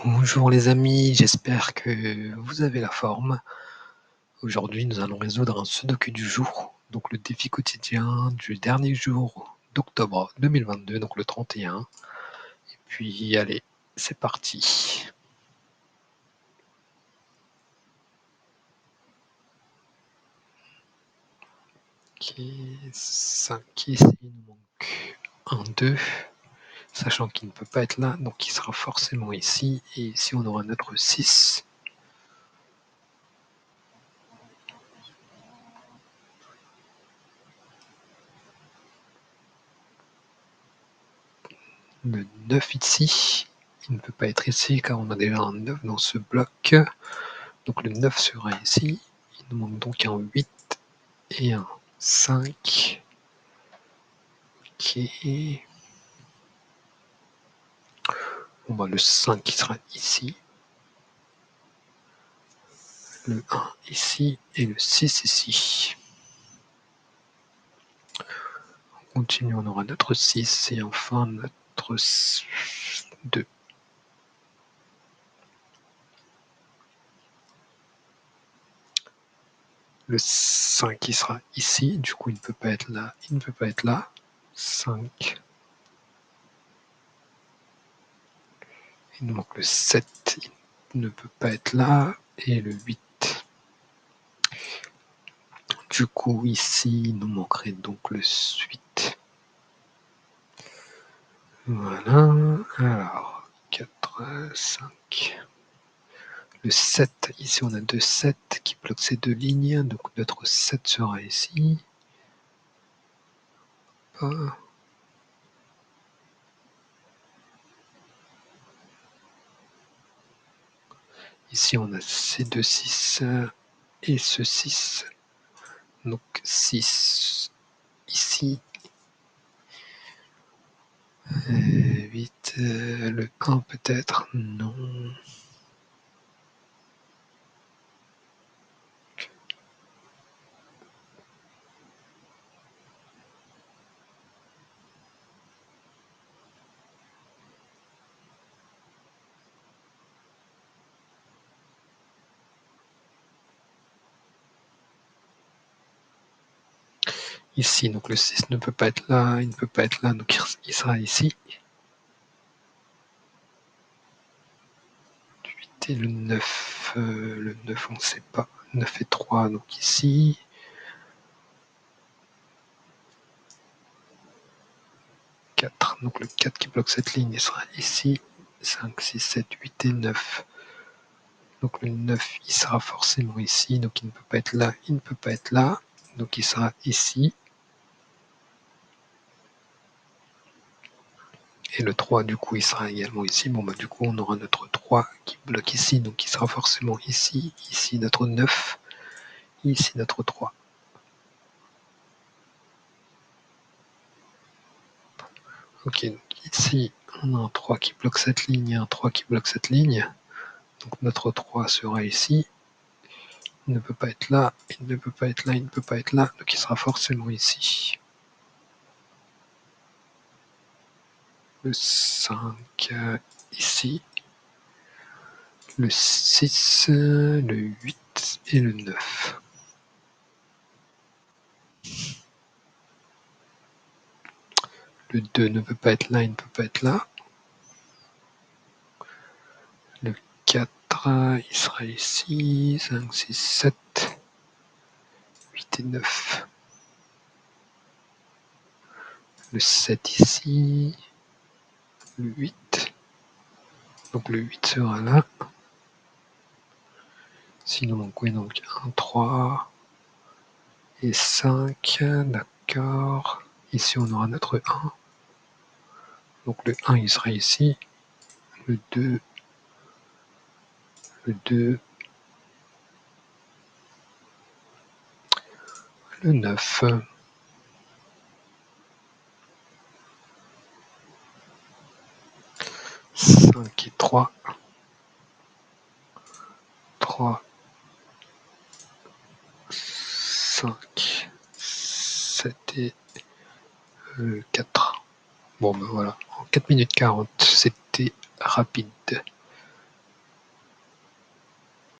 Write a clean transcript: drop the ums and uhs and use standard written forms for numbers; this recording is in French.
Bonjour les amis, j'espère que vous avez la forme. Aujourd'hui, nous allons résoudre un sudoku du jour, donc le défi quotidien du dernier jour d'octobre 2022, donc le 31. Et puis, allez, c'est parti. Ok, 5 ici, il nous manque un 2, sachant qu'il ne peut pas être là, donc il sera forcément ici. Et ici, on aura notre 6. Le 9 ici, il ne peut pas être ici car on a déjà un 9 dans ce bloc. Donc le 9 sera ici. Il nous manque donc un 8 et un 5. Ok. Bon bah le 5 qui sera ici. Le 1 ici et le 6 ici. On continue, on aura notre 6 et enfin notre 2. Le 5 qui sera ici, du coup il ne peut pas être là, il ne peut pas être là. 5. Il nous manque le 7, il ne peut pas être là, et le 8. Du coup, ici, il nous manquerait donc le 8. Voilà, alors, 4, 5. Le 7, ici on a 2 7 qui bloquent ces deux lignes, donc notre 7 sera ici. Ah. Ici on a ces deux 6 et ce 6. Donc 6 ici. 8, le 1 peut-être, non. Ici, donc le 6 ne peut pas être là, il ne peut pas être là, donc il sera ici. Le 8 et le 9, on ne sait pas. 9 et 3, donc ici. 4, donc le 4 qui bloque cette ligne, il sera ici. 5, 6, 7, 8 et 9. Donc le 9, il sera forcément ici, donc il ne peut pas être là, il ne peut pas être là. Donc il sera ici. Et le 3, du coup, il sera également ici. Bon, bah, du coup, on aura notre 3 qui bloque ici, donc il sera forcément ici. Ici, notre 9. Ici, notre 3. Ok, donc ici, on a un 3 qui bloque cette ligne et un 3 qui bloque cette ligne. Donc notre 3 sera ici. Il ne peut pas être là, il ne peut pas être là, il ne peut pas être là. Donc il sera forcément ici. Le 5 ici. Le 6, le 8 et le 9. Le 2 ne peut pas être là, il ne peut pas être là. Le 4, il sera ici. 5, 6, 7, 8 et 9. Le 7 ici. Le 8. Donc le 8 sera là. Sinon, donc, oui, donc 1, 3 et 5. D'accord. Ici, on aura notre 1. Donc le 1, il sera ici. Le 2. Le 2. Le 9. 5 et 3. 3, 5, 7 et 4. Bon ben voilà, en 4 minutes 40, c'était rapide.